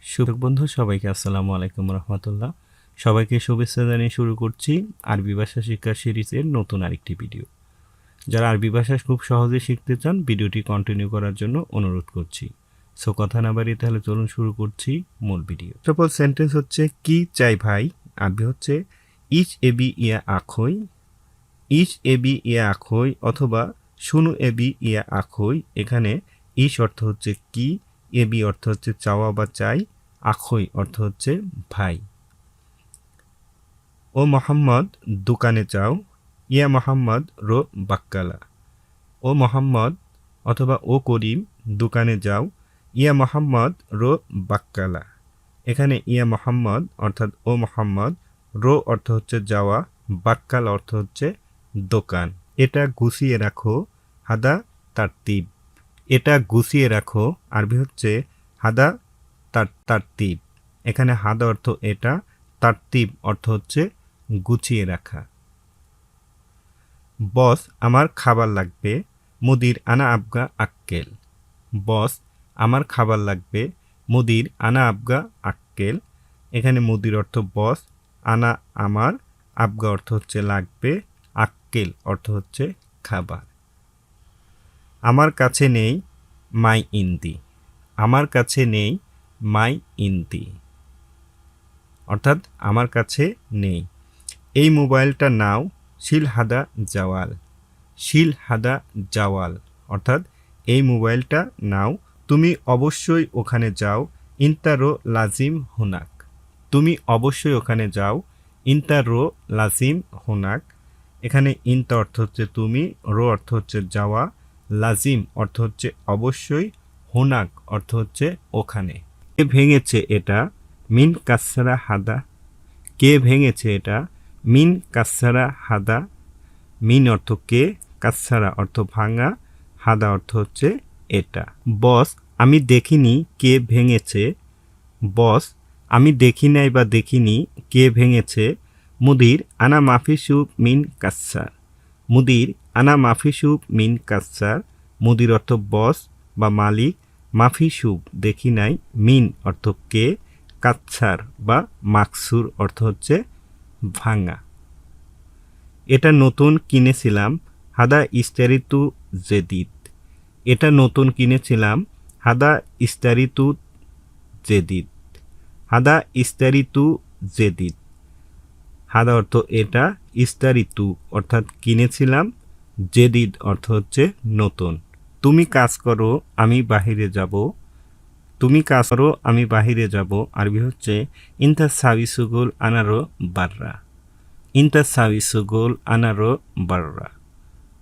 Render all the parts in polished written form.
সুপ্রিয় বন্ধু সবাইকে আসসালামু আলাইকুম রহমতুল্লাহ। সবাইকে শুভেচ্ছা জানিয়ে শুরু করছি আরবি ভাষা শিক্ষার সিরিজের নতুন আরেকটি ভিডিও। যারা আরবি ভাষা খুব সহজে শিখতে চান ভিডিওটি কন্টিনিউ করার জন্য অনুরোধ করছি। সো কথা না বাড়িয়ে তাহলে চলুন শুরু করছি মূল ভিডিও। সফল সেন্টেন্স হচ্ছে কি চাই ভাই, আরবি হচ্ছে ইচ এবি ইয়া আখই, ইচ এবি ইয়া আখই অথবা শুনু এবি ইয়া আখই। এখানে ইচ অর্থ হচ্ছে কি, এবি অর্থ হচ্ছে চাওয়া বা চাই, আখই অর্থ হচ্ছে ভাই। ও মোহাম্মদ দোকানে যাও, ইয়া মোহাম্মদ রো বাক্কালা। ও মোহাম্মদ অথবা ও করিম দোকানে যাও, ইয়া মোহাম্মদ রো বাক্কালা। এখানে ইয়া মোহাম্মদ অর্থাৎ ও মোহাম্মদ, রো অর্থ হচ্ছে যাওয়া, বাক্কাল অর্থ হচ্ছে দোকান। এটা গুছিয়ে রাখো, হাদা তারতিব। এটা গুছিয়ে রাখো আরবি হচ্ছে হাদা তারতিব। এখানে হাদা অর্থ এটা, তারতিব অর্থ হচ্ছে গুছিয়ে রাখা। বস আমার খাবার লাগবে, মুদির আনা আবগা আক্কেল। বস আমার খাবার লাগবে, মুদির আনা আবগা আক্কেল। এখানে মুদির অর্থ বস, আনা আমার, আবগা অর্থ হচ্ছে লাগবে, আক্কেল অর্থ হচ্ছে খাবার। আমার কাছে নেই মাই ইন্দি। আমার কাছে নেই মাই ইন্দি অর্থাৎ আমার কাছে নেই। এই মোবাইলটা নাও, শিল হাদা জাওয়াল। শিল হাদা জাওয়াল অর্থাৎ এই মোবাইলটা নাও, তুমি অবশ্যই ওখানে যাও, ইন্তারো লাজিম হুনাক। তুমি অবশ্যই ওখানে যাও, ইন্তারো লাজিম হুনাক। এখানে ইন্তা অর্থ হচ্ছে তুমি, রো অর্থ হচ্ছে যাওয়া, লাজিম অর্থ হচ্ছে অবশ্যই, হুনাক অর্থ হচ্ছে ওখানে। কে ভেঙেছে এটা, মিন কাসরা হাদা। কে ভেঙেছে এটা, মিন কাসরা হাদা। মিন অর্থ কে, কাসরা অর্থ ভাঙা, হাদা অর্থ হচ্ছে এটা। বস আমি দেখিনি কে ভেঙেছে। বস আমি দেখি নাই বা দেখিনি কে ভেঙেছে। মুদির আনা মাফিসু মিন কাসার। মুদির আনা মাফিসু মিন কাসার। মুদির অর্থ বস বা মালিক, মাফিসু দেখি নাই, মিন অর্থ কে, কাচ্ছার বা মাকসুর অর্থ হচ্ছে ভাঙা। এটা নতুন কিনেছিলাম, হাদা ইস্তারিতু জেদিদ। এটা নতুন কিনেছিলাম, হাদা ইস্তারিতু জেদিদ। হাদা ইস্তারিতু জেদিদ। হাদা অর্থ এটা, ইস্তারিতু অর্থাৎ কিনেছিলাম, জেদিদ অর্থ হচ্ছে নতুন। তুমি কাজ করো আমি বাহিরে যাব। তুমি কাজ করো আমি বাহিরে যাব আরবি হচ্ছে ইন্তা সাবিসুগুল আনারো বাররা। ইন্তা সাবিসুগুল আনারো বাররা।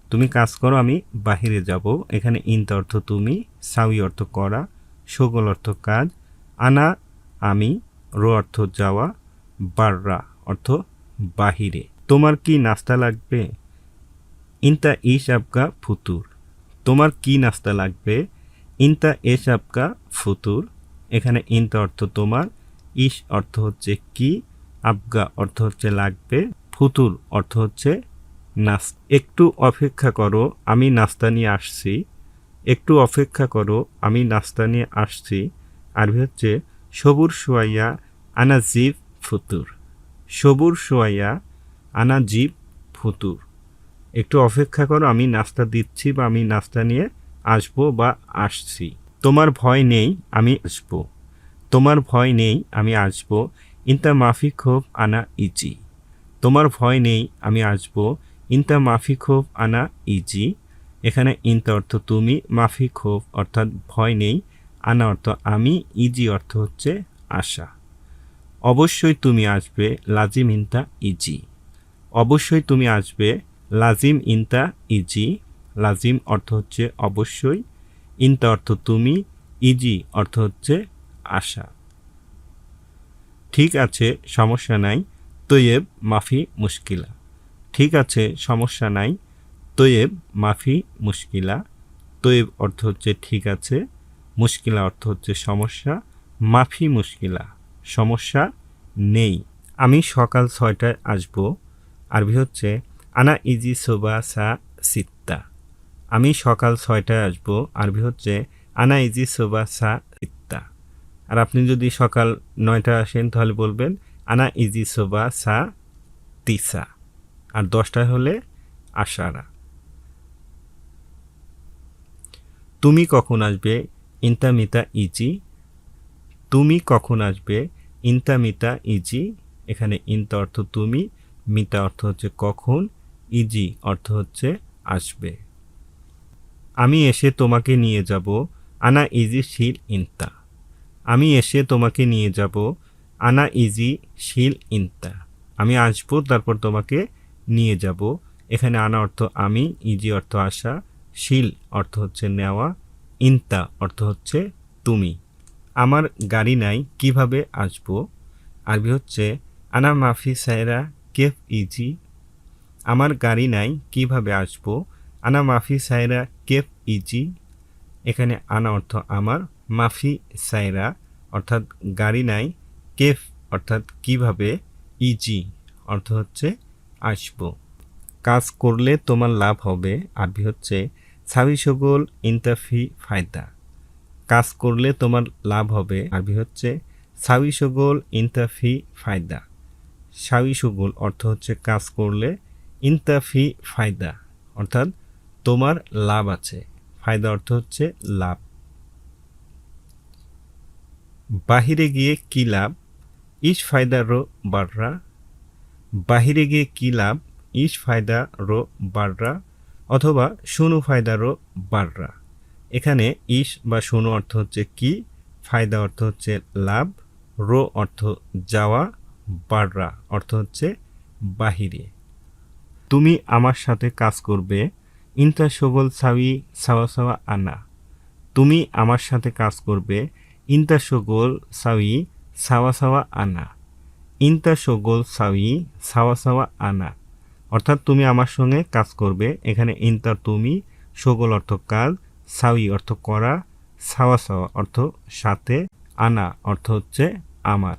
তুমি কাজ করো আমি বাহিরে যাব। এখানে ইন্তা অর্থ তুমি, সাউই অর্থ করা, সুগুল অর্থ কাজ, আনা আমি, রো অর্থ যাওয়া, বাররা অর্থ বাহিরে। তোমার কি নাস্তা লাগবে, ইন্তা ইশ আবগা ফুতুর। তোমার কি নাস্তা লাগবে, ইন্তা এশ আবগা ফুতুর। এখানে ইন্তা অর্থ তোমার, ইশ অর্থ হচ্ছে কি, আবগা অর্থ হচ্ছে লাগবে, ফুতুর অর্থ হচ্ছে নাস্তা। একটু অপেক্ষা করো আমি নাস্তা নিয়ে আসছি। একটু অপেক্ষা করো আমি নাস্তা নিয়ে আসছি আরবি হচ্ছে সবুর সোয়াইয়া আনা জিব ফুতুর। সবুর সোয়াইয়া আনা জিব ফুতুর। একটু অপেক্ষা করো আমি নাস্তা দিচ্ছি বা আমি নাস্তা নিয়ে আসবো বা আসছি। তোমার ভয় নেই আমি আসবো। তোমার ভয় নেই আমি আসবো, ইন্তা মাফি খোফ আনা ইজি। তোমার ভয় নেই আমি আসবো, ইন্তা মাফি খোফ আনা ইজি। এখানে ইন্তা অর্থ তুমি, মাফি খোফ অর্থাৎ ভয় নেই, আনা অর্থ আমি, ইজি অর্থ হচ্ছে আশা। অবশ্যই তুমি আসবে, লাজিম ইন্তা ইজি। অবশ্যই তুমি আসবে, লাজিম ইন্তা ইজি। লাজিম অর্থ হচ্ছে অবশ্যই, ইন্তা অর্থ তুমি, ইজি অর্থ হচ্ছে আশা। ঠিক আছে সমস্যা নাই, তৈয়েব মাফি মুশকিলা। ঠিক আছে সমস্যা নাই, তৈয়েব মাফি মুশকিলা। তৈয়েব অর্থ হচ্ছে ঠিক আছে, মুশকিলা অর্থ হচ্ছে সমস্যা, মাফি মুশকিলা সমস্যা নেই। আমি সকাল 6টায় আসবো আরবি হচ্ছে আনা ইজি সোবা সা সিত্তা। আমি সকাল 6টায় আসবো আরবি হচ্ছে আনা ইজি সোবা সা সিত্তা। আর আপনি যদি সকাল 9টা আসেন তাহলে বলবেন আনা ইজি সোবা সা তিসা। আর 10টায় হলে আশারা। তুমি কখন আসবে? ইনতা মিতা ইজি। তুমি কখন আসবে? ইনতা মিতা ইজি। এখানে ইনতা অর্থ তুমি, মিতা অর্থ হচ্ছে কখন, ইজি অর্থ হচ্ছে আসবে। আমি এসে তোমাকে নিয়ে যাব। আনা ইজি শিল ইনতা। আমি এসে তোমাকে নিয়ে যাব। আনা ইজি শিল ইনতা। আমি আসবো তারপর তোমাকে নিয়ে যাব। এখানে আনা অর্থ আমি, ইজি অর্থ আসা, শিল অর্থ হচ্ছে নেওয়া, ইনতা অর্থ হচ্ছে তুমি। আমার গাড়ি নাই, কিভাবে আসবো? আরবি হচ্ছে আনা মাফি সায়রা কেফ ইজি। আমার গাড়ি নাই, কিভাবে আসবো? আনা মাফি সায়রা কেফ ইজি। এখানে আনা অর্থ আমার, মাফি সায়রা অর্থাৎ গাড়ি নাই, কেফ অর্থাৎ কিভাবে, ইজি অর্থ হচ্ছে আসবো। কাজ করলে তোমার লাভ হবে। আরবি হচ্ছে সাবি সগোল ইন্তাফি ফায়দা। কাজ করলে তোমার লাভ হবে। আরবি হচ্ছে সাবি সগোল ইন্তাফি ফায়দা। সাবি সগোল অর্থ হচ্ছে কাজ করলে, ইন্তাফি ফায়দা অর্থাৎ তোমার লাভ আছে, ফায়দা অর্থ হচ্ছে লাভ। বাহিরে গিয়ে কি লাভ? ইস ফায়দা রো বাড়রা। বাহিরে গিয়ে কি লাভ? ইস ফায়দা রো বাড়রা অথবা শুনু ফায়দা রো বাড়রা। এখানে ইস বা শুনু অর্থ হচ্ছে কি, ফায়দা অর্থ হচ্ছে লাভ, রো অর্থ যাওয়া, বাড়রা অর্থ হচ্ছে বাহিরে। তুমি আমার সাথে কাজ করবে। ইনতা সগোল সাওয়ি সাওয়া সাওয়া আনা। তুমি আমার সাথে কাজ করবে। ইনতা সগোল সাওয়ি সাওয়া সাওয়া আনা। ইনতা সগোল সাওয়ি সাওয়া সাওয়া আনা অর্থাৎ তুমি আমার সঙ্গে কাজ করবে। এখানে ইনতা তুমি, সগোল অর্থ কাজ, সাওয়ি অর্থ করা, সাওয়া সাওয়া অর্থ সাথে, আনা অর্থ হচ্ছে আমার।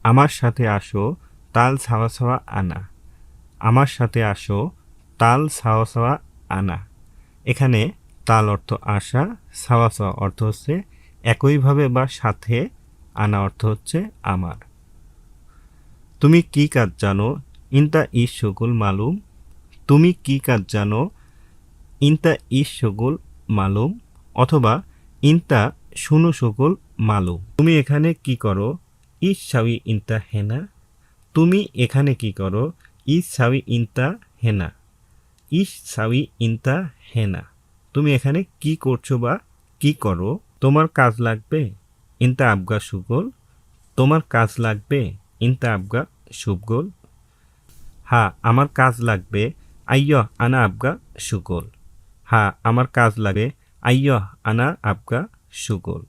আমার সাথে আসো, তাল সাওয়া সাওয়া আনা। আমার সাথে আসো, তাল সাওয়া সাওয়া আনা। এখানে তাল অর্থ আসা, সাওয়া সাওয়া অর্থ হচ্ছে একইভাবে বা সাথে, আনা অর্থ হচ্ছে আমার। তুমি কি কাজ জানো? ইনতা ইস সগুল মালুম। তুমি কি কাজ জানো? ইনতা ইস সগুল মালুম অথবা ইনতা শুনু সগুল মালুম। তুমি এখানে কি করো? ইস সাউই ইনতা হেনা। তুমি এখানে কি করো? ইস সাউই ইনতা হেনা। ইস সাউই ইনতা হেনা। তুমি এখানে কি করছো বা কি করো? তোমার কাজ লাগবে? ইনতা আবগা সুগোল। তোমার কাজ লাগবে? ইনতা আবগা সুগোল। হ্যাঁ, আমার কাজ লাগবে। আইয় আনা আবগা সুগোল। হ্যাঁ, আমার কাজ লাগে। আইয় আনা আবগা সুগোল।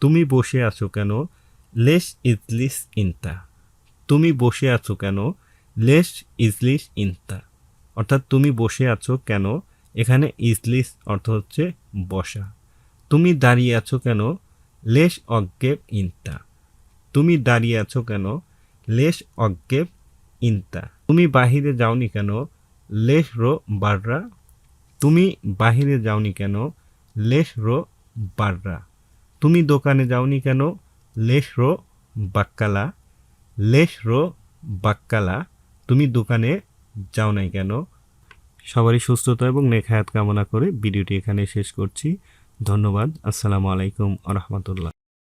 তুমি বসে আছো কেন? লেশ ইজলিস ইনতা। তুমি বসে আছো কেন? লেশ ইজলিস ইনতা অর্থাৎ তুমি বসে আছো কেন? এখানে ইজলিস অর্থ হচ্ছে বসা। তুমি দাঁড়িয়ে আছো কেন? লেশ অজ্ঞেব ইনতা। তুমি দাঁড়িয়ে আছো কেন? লেশ অজ্ঞেব ইনতা। তুমি বাহিরে যাওনি কেন? লেশ রো বাররা। তুমি বাহিরে যাওনি কেন? লেশ রো বাররা। তুমি দোকানে যাওনি কেন? লেশ রো বাক্কালা। লেশ রো বাক্কালা। তুমি দোকানে যাও নাই কেন? সবারই সুস্থতা এবং নেক হায়াত কামনা করে ভিডিওটি এখানে শেষ করছি। ধন্যবাদ। আসসালামু আলাইকুম ওয়া রাহমাতুল্লাহ।